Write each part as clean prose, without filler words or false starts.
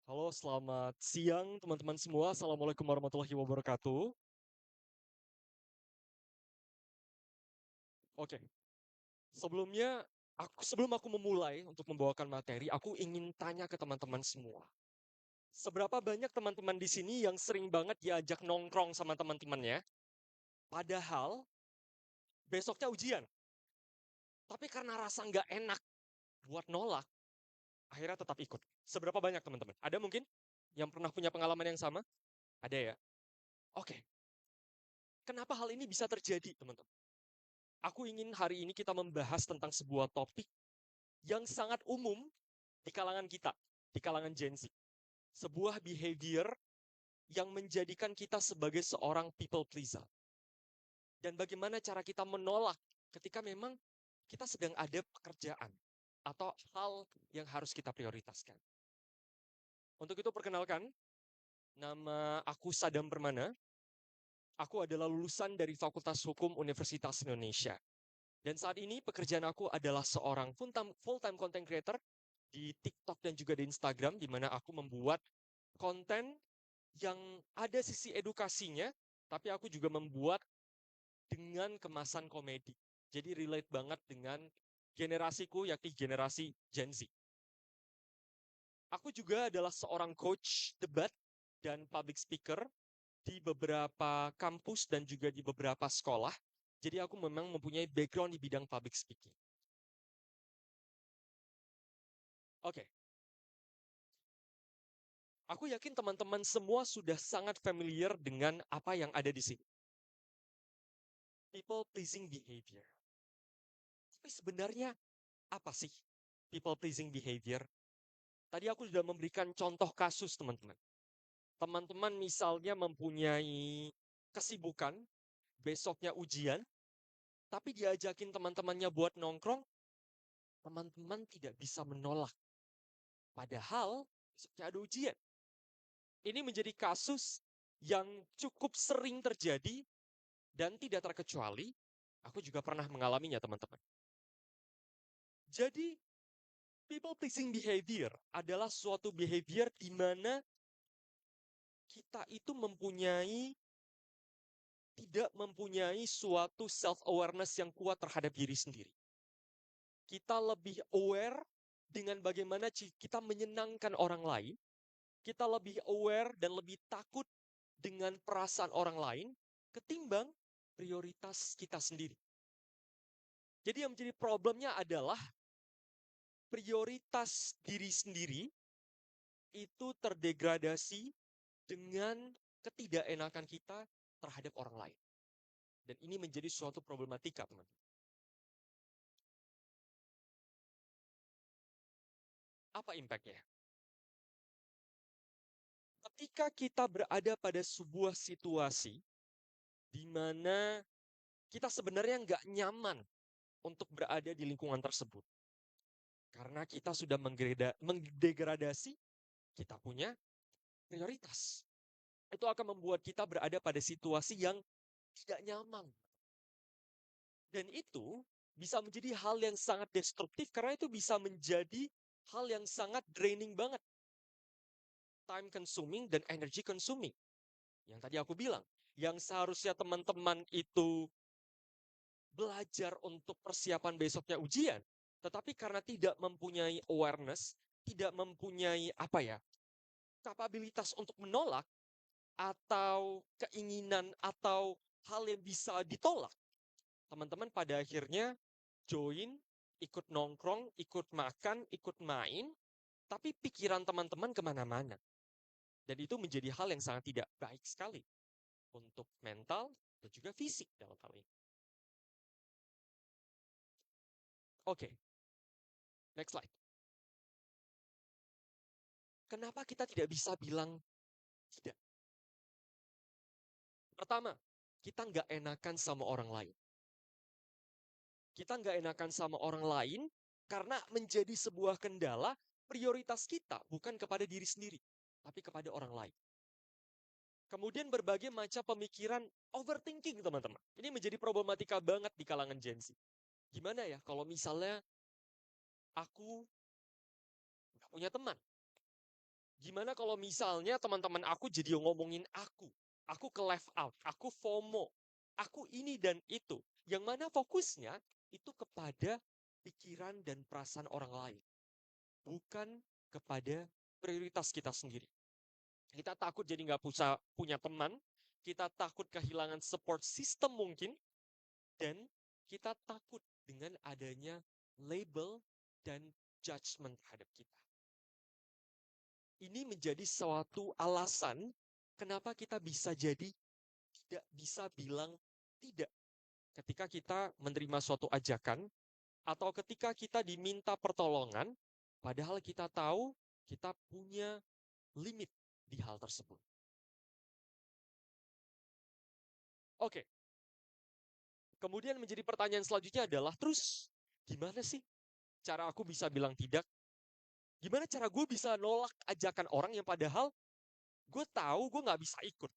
Halo, selamat siang teman-teman semua. Assalamualaikum warahmatullahi wabarakatuh. Oke, sebelum aku memulai untuk membawakan materi, aku ingin tanya ke teman-teman semua. Seberapa banyak teman-teman di sini yang sering banget diajak nongkrong sama teman-temannya, padahal besoknya ujian. Tapi karena rasa nggak enak buat nolak, akhirnya tetap ikut. Seberapa banyak teman-teman? Ada mungkin yang pernah punya pengalaman yang sama? Ada ya? Oke, kenapa hal ini bisa terjadi teman-teman? Aku ingin hari ini kita membahas tentang sebuah topik yang sangat umum di kalangan kita, di kalangan Gen Z. Sebuah behavior yang menjadikan kita sebagai seorang people pleaser. Dan bagaimana cara kita menolak ketika memang kita sedang ada pekerjaan atau hal yang harus kita prioritaskan. Untuk itu perkenalkan, nama aku Sadam Permana. Aku adalah lulusan dari Fakultas Hukum Universitas Indonesia. Dan saat ini pekerjaan aku adalah seorang full-time content creator di TikTok dan juga di Instagram, di mana aku membuat konten yang ada sisi edukasinya, tapi aku juga membuat dengan kemasan komedi. Jadi relate banget dengan generasiku, yakni generasi Gen Z. Aku juga adalah seorang coach debat dan public speaker di beberapa kampus dan juga di beberapa sekolah. Jadi aku memang mempunyai background di bidang public speaking. Oke, aku yakin teman-teman semua sudah sangat familiar dengan apa yang ada di sini. People pleasing behavior. Tapi sebenarnya apa sih people pleasing behavior? Tadi aku sudah memberikan contoh kasus, teman-teman. Teman-teman misalnya mempunyai kesibukan, besoknya ujian, tapi diajakin teman-temannya buat nongkrong, teman-teman tidak bisa menolak. Padahal besoknya ada ujian. Ini menjadi kasus yang cukup sering terjadi dan tidak terkecuali, aku juga pernah mengalaminya, teman-teman. Jadi, people pleasing behavior adalah suatu behavior di mana kita itu tidak mempunyai suatu self awareness yang kuat terhadap diri sendiri. Kita lebih aware dengan bagaimana kita menyenangkan orang lain, kita lebih aware dan lebih takut dengan perasaan orang lain ketimbang prioritas kita sendiri. Jadi yang menjadi problemnya adalah prioritas diri sendiri itu terdegradasi dengan ketidakenakan kita terhadap orang lain. Dan ini menjadi suatu problematika, teman-teman. Apa impactnya? Ketika kita berada pada sebuah situasi di mana kita sebenarnya nggak nyaman untuk berada di lingkungan tersebut. Karena kita sudah mendegradasi kita punya prioritas. Itu akan membuat kita berada pada situasi yang tidak nyaman. Dan itu bisa menjadi hal yang sangat destruktif karena itu bisa menjadi hal yang sangat draining banget. Time consuming dan energy consuming. Yang tadi aku bilang, yang seharusnya teman-teman itu belajar untuk persiapan besoknya ujian, tetapi karena tidak mempunyai awareness, tidak mempunyai apa ya, kapabilitas untuk menolak atau keinginan atau hal yang bisa ditolak, teman-teman pada akhirnya join, ikut nongkrong, ikut makan, ikut main, tapi pikiran teman-teman kemana-mana. Dan itu menjadi hal yang sangat tidak baik sekali untuk mental dan juga fisik dalam hal ini. Oke, next slide. Kenapa kita tidak bisa bilang tidak? Pertama, kita nggak enakan sama orang lain. Kita nggak enakan sama orang lain karena menjadi sebuah kendala prioritas kita bukan kepada diri sendiri, tapi kepada orang lain. Kemudian berbagai macam pemikiran overthinking, teman-teman. Ini menjadi problematika banget di kalangan Gen Z. Gimana ya kalau misalnya aku nggak punya teman? Gimana kalau misalnya teman-teman aku jadi ngomongin aku ke left out, aku FOMO, aku ini dan itu, yang mana fokusnya itu kepada pikiran dan perasaan orang lain, bukan kepada prioritas kita sendiri. Kita takut jadi nggak punya teman, kita takut kehilangan support system mungkin, dan kita takut dengan adanya label dan judgment terhadap kita. Ini menjadi suatu alasan kenapa kita bisa jadi tidak bisa bilang tidak ketika kita menerima suatu ajakan atau ketika kita diminta pertolongan, padahal kita tahu kita punya limit di hal tersebut. Oke, kemudian menjadi pertanyaan selanjutnya adalah, terus gimana sih cara aku bisa bilang tidak? Gimana cara gue bisa nolak ajakan orang yang padahal gue tahu gue nggak bisa ikut?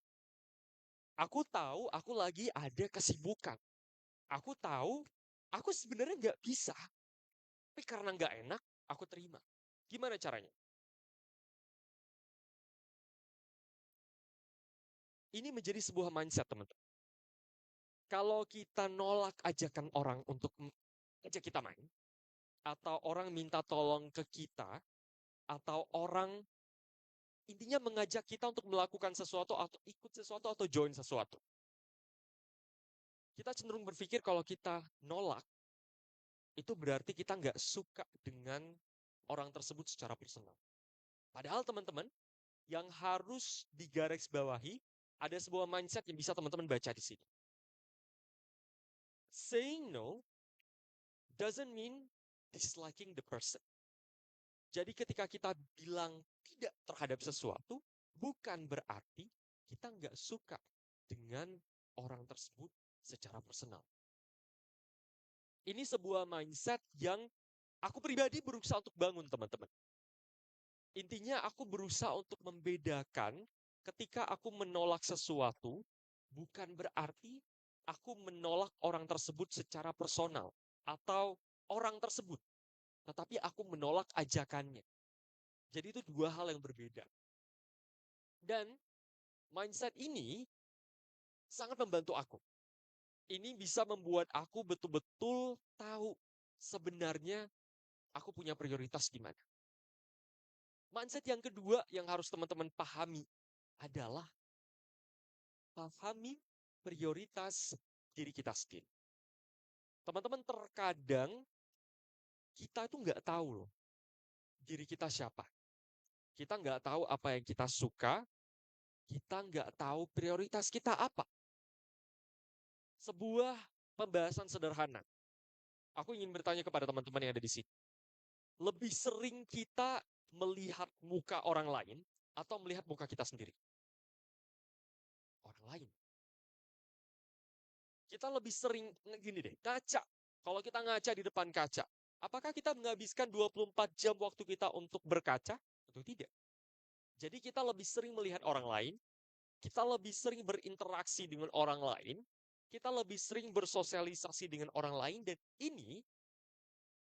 Aku tahu aku lagi ada kesibukan. Aku tahu aku sebenarnya nggak bisa, tapi karena nggak enak, aku terima. Gimana caranya? Ini menjadi sebuah mindset, teman-teman. Kalau kita nolak ajakan orang untuk ajak kita main, atau orang minta tolong ke kita, atau orang intinya mengajak kita untuk melakukan sesuatu atau ikut sesuatu atau join sesuatu. Kita cenderung berpikir kalau kita nolak, itu berarti kita nggak suka dengan orang tersebut secara personal. Padahal teman-teman, yang harus digarisbawahi, ada sebuah mindset yang bisa teman-teman baca di sini. Saying no doesn't mean disliking the person. Jadi ketika kita bilang tidak terhadap sesuatu, bukan berarti kita nggak suka dengan orang tersebut secara personal. Ini sebuah mindset yang aku pribadi berusaha untuk bangun, teman-teman. Intinya aku berusaha untuk membedakan ketika aku menolak sesuatu, bukan berarti aku menolak orang tersebut secara personal atau orang tersebut, tetapi aku menolak ajakannya. Jadi itu dua hal yang berbeda. Dan mindset ini sangat membantu aku. Ini bisa membuat aku betul-betul tahu sebenarnya aku punya prioritas di mana. Mindset yang kedua yang harus teman-teman pahami adalah pahami prioritas diri kita sendiri. Teman-teman, terkadang kita itu nggak tahu loh diri kita siapa. Kita nggak tahu apa yang kita suka, kita nggak tahu prioritas kita apa. Sebuah pembahasan sederhana. Aku ingin bertanya kepada teman-teman yang ada di sini. Lebih sering kita melihat muka orang lain atau melihat muka kita sendiri? Orang lain. Kita lebih sering, gini deh, kaca. Kalau kita ngaca di depan kaca, apakah kita menghabiskan 24 jam waktu kita untuk berkaca? Atau tidak? Jadi kita lebih sering melihat orang lain, kita lebih sering berinteraksi dengan orang lain, kita lebih sering bersosialisasi dengan orang lain, dan ini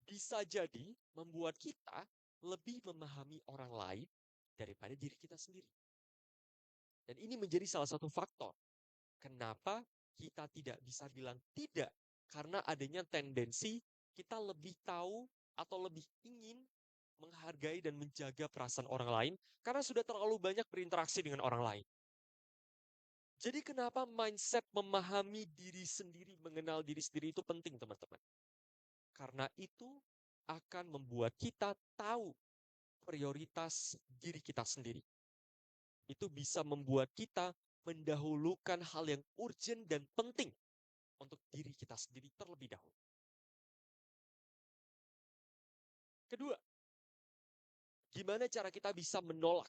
bisa jadi membuat kita lebih memahami orang lain daripada diri kita sendiri. Dan ini menjadi salah satu faktor kenapa kita tidak bisa bilang tidak, karena adanya tendensi kita lebih tahu atau lebih ingin menghargai dan menjaga perasaan orang lain karena sudah terlalu banyak berinteraksi dengan orang lain. Jadi kenapa mindset memahami diri sendiri, mengenal diri sendiri itu penting, teman-teman? Karena itu akan membuat kita tahu prioritas diri kita sendiri. Itu bisa membuat kita mendahulukan hal yang urgent dan penting untuk diri kita sendiri terlebih dahulu. Kedua, gimana cara kita bisa menolak?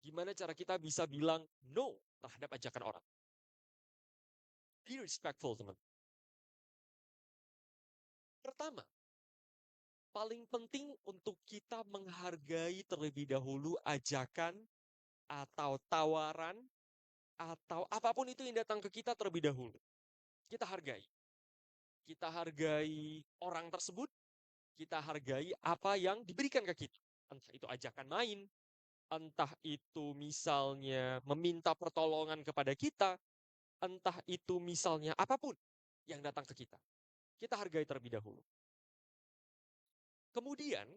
Gimana cara kita bisa bilang no terhadap ajakan orang? Be respectful, teman. Pertama, paling penting untuk kita menghargai terlebih dahulu ajakan atau tawaran atau apapun itu yang datang ke kita terlebih dahulu. Kita hargai. Kita hargai orang tersebut, kita hargai apa yang diberikan ke kita. Entah itu ajakan main, entah itu misalnya meminta pertolongan kepada kita, entah itu misalnya apapun yang datang ke kita. Kita hargai terlebih dahulu. Kemudian,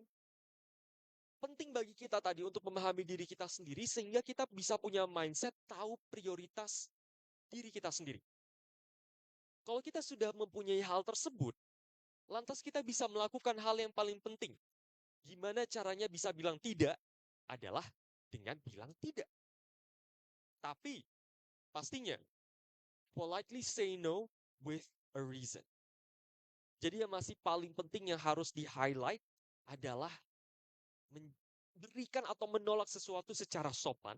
penting bagi kita tadi untuk memahami diri kita sendiri sehingga kita bisa punya mindset tahu prioritas diri kita sendiri. Kalau kita sudah mempunyai hal tersebut, lantas kita bisa melakukan hal yang paling penting. Gimana caranya bisa bilang tidak? Adalah dengan bilang tidak. Tapi, pastinya, politely say no with a reason. Jadi yang masih paling penting yang harus di-highlight adalah memberikan atau menolak sesuatu secara sopan.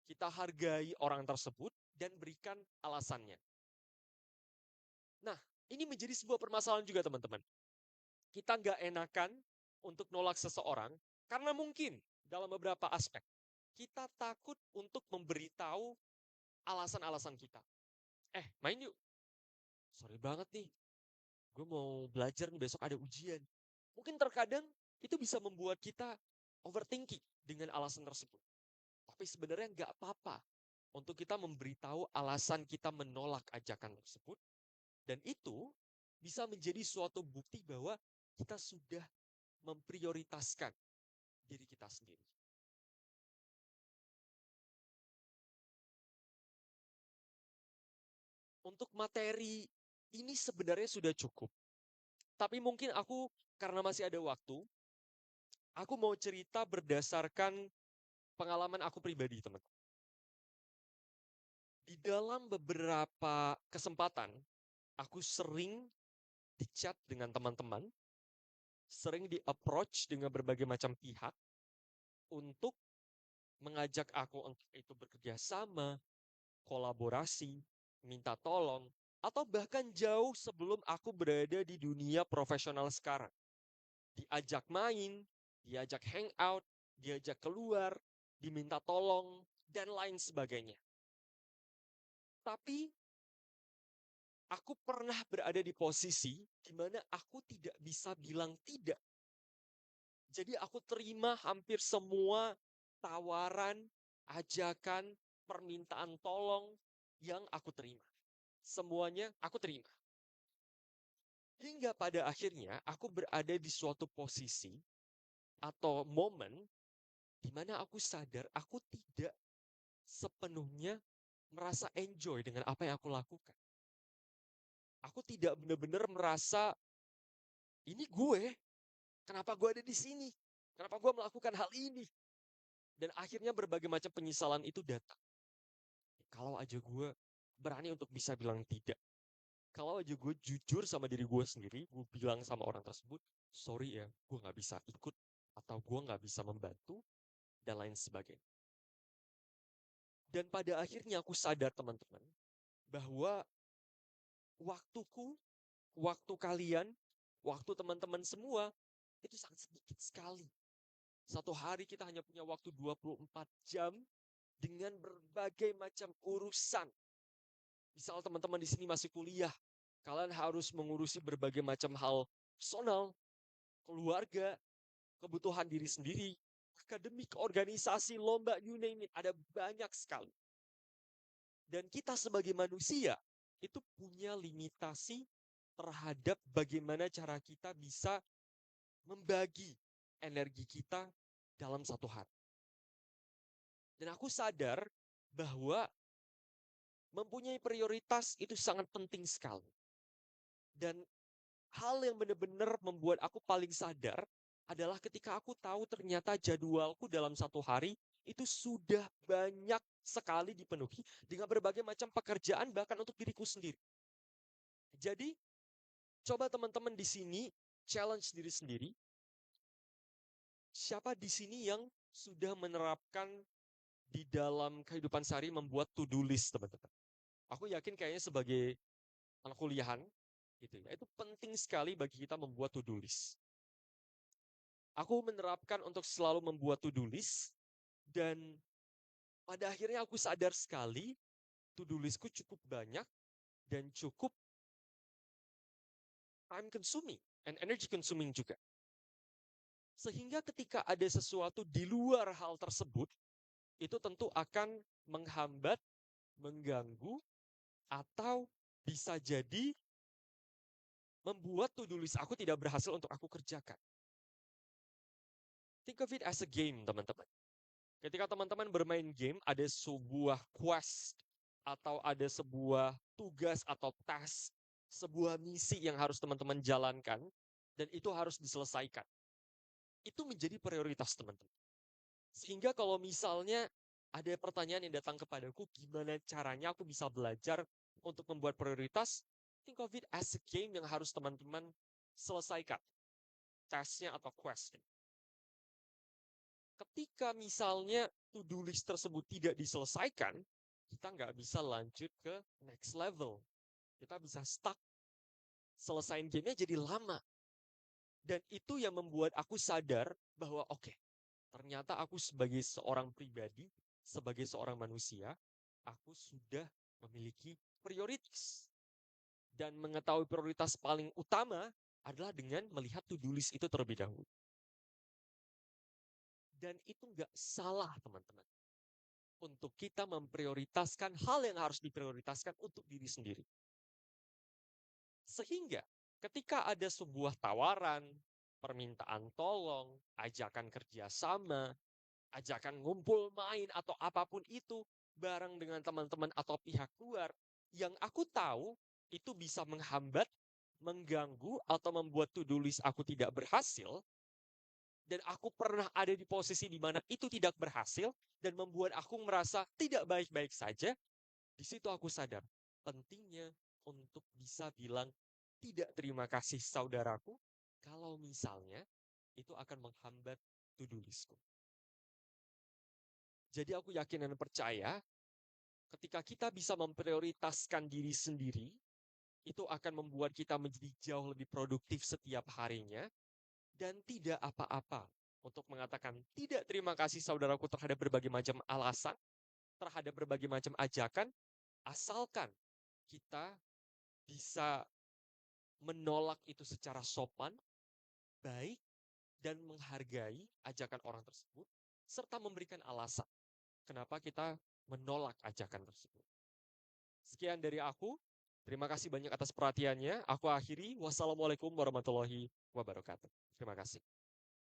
Kita hargai orang tersebut dan berikan alasannya. Nah, ini menjadi sebuah permasalahan juga teman-teman. Kita nggak enakan untuk nolak seseorang karena mungkin dalam beberapa aspek kita takut untuk memberitahu alasan-alasan kita. Main yuk. Sorry banget nih, gue mau belajar nih, besok ada ujian. Mungkin terkadang itu bisa membuat kita overthinking dengan alasan tersebut. Tapi sebenarnya nggak apa-apa untuk kita memberitahu alasan kita menolak ajakan tersebut. Dan itu bisa menjadi suatu bukti bahwa kita sudah memprioritaskan diri kita sendiri. Untuk materi ini sebenarnya sudah cukup. Tapi mungkin aku, karena masih ada waktu, aku mau cerita berdasarkan pengalaman aku pribadi, teman-teman. Di dalam beberapa kesempatan, aku sering di-chat dengan teman-teman, sering di-approach dengan berbagai macam pihak untuk mengajak aku untuk itu bekerja sama, kolaborasi, minta tolong, atau bahkan jauh sebelum aku berada di dunia profesional sekarang. Diajak main, diajak hangout, diajak keluar, diminta tolong, dan lain sebagainya. Tapi aku pernah berada di posisi di mana aku tidak bisa bilang tidak. Jadi aku terima hampir semua tawaran, ajakan, permintaan tolong yang aku terima. Semuanya aku terima. Hingga pada akhirnya aku berada di suatu posisi atau momen di mana aku sadar aku tidak sepenuhnya merasa enjoy dengan apa yang aku lakukan. Aku tidak benar-benar merasa ini gue, kenapa gue ada di sini? Kenapa gue melakukan hal ini? Dan akhirnya berbagai macam penyesalan itu datang. Kalau aja gue berani untuk bisa bilang tidak. Kalau aja gue jujur sama diri gue sendiri, gue bilang sama orang tersebut, sorry ya, gue gak bisa ikut, atau gue gak bisa membantu, dan lain sebagainya. Dan pada akhirnya aku sadar teman-teman, bahwa waktuku, waktu kalian, waktu teman-teman semua, itu sangat sedikit sekali. Satu hari kita hanya punya waktu 24 jam dengan berbagai macam urusan. Misal teman-teman di sini masih kuliah, kalian harus mengurusi berbagai macam hal personal, keluarga, kebutuhan diri sendiri, akademik, organisasi, lomba, you name it, ada banyak sekali. Dan kita sebagai manusia itu punya limitasi terhadap bagaimana cara kita bisa membagi energi kita dalam satu hari. Dan aku sadar bahwa mempunyai prioritas itu sangat penting sekali. Dan hal yang benar-benar membuat aku paling sadar adalah ketika aku tahu ternyata jadwalku dalam satu hari itu sudah banyak sekali dipenuhi dengan berbagai macam pekerjaan bahkan untuk diriku sendiri. Jadi, coba teman-teman di sini challenge diri sendiri. Siapa di sini yang sudah menerapkan di dalam kehidupan sehari membuat to-do list, teman-teman? Aku yakin kayaknya sebagai anak kuliahan, gitu ya, itu penting sekali bagi kita membuat to-do list. Aku menerapkan untuk selalu membuat to-do list, dan pada akhirnya aku sadar sekali, to-do listku cukup banyak, dan cukup time consuming, and energy consuming juga. Sehingga ketika ada sesuatu di luar hal tersebut, itu tentu akan menghambat, mengganggu, atau bisa jadi membuat to-do list aku tidak berhasil untuk aku kerjakan. Think of it as a game, teman-teman. Ketika teman-teman bermain game, ada sebuah quest atau ada sebuah tugas atau task, sebuah misi yang harus teman-teman jalankan, dan itu harus diselesaikan. Itu menjadi prioritas teman-teman. Sehingga kalau misalnya ada pertanyaan yang datang kepadaku, gimana caranya aku bisa belajar untuk membuat prioritas, think of it as a game yang harus teman-teman selesaikan. Task-nya atau quest-nya. Ketika misalnya to-do list tersebut tidak diselesaikan, kita nggak bisa lanjut ke next level. Kita bisa stuck. Selesain gamenya jadi lama. Dan itu yang membuat aku sadar bahwa oke, ternyata aku sebagai seorang pribadi, sebagai seorang manusia, aku sudah memiliki prioritas. Dan mengetahui prioritas paling utama adalah dengan melihat to-do list itu terlebih dahulu. Dan itu nggak salah, teman-teman. Untuk kita memprioritaskan hal yang harus diprioritaskan untuk diri sendiri. Sehingga ketika ada sebuah tawaran, permintaan tolong, ajakan kerjasama, ajakan ngumpul main atau apapun itu bareng dengan teman-teman atau pihak luar yang aku tahu itu bisa menghambat, mengganggu atau membuat to-do list aku tidak berhasil, dan aku pernah ada di posisi di mana itu tidak berhasil dan membuat aku merasa tidak baik-baik saja, di situ aku sadar pentingnya untuk bisa bilang tidak terima kasih saudaraku kalau misalnya itu akan menghambat to-do listku. Jadi aku yakin dan percaya ketika kita bisa memprioritaskan diri sendiri, itu akan membuat kita menjadi jauh lebih produktif setiap harinya dan tidak apa-apa untuk mengatakan tidak terima kasih saudaraku terhadap berbagai macam alasan, terhadap berbagai macam ajakan, asalkan kita bisa menolak itu secara sopan, baik, dan menghargai ajakan orang tersebut, serta memberikan alasan kenapa kita menolak ajakan tersebut. Sekian dari aku. Terima kasih banyak atas perhatiannya. Aku akhiri. Wassalamualaikum warahmatullahi wabarakatuh. Terima kasih.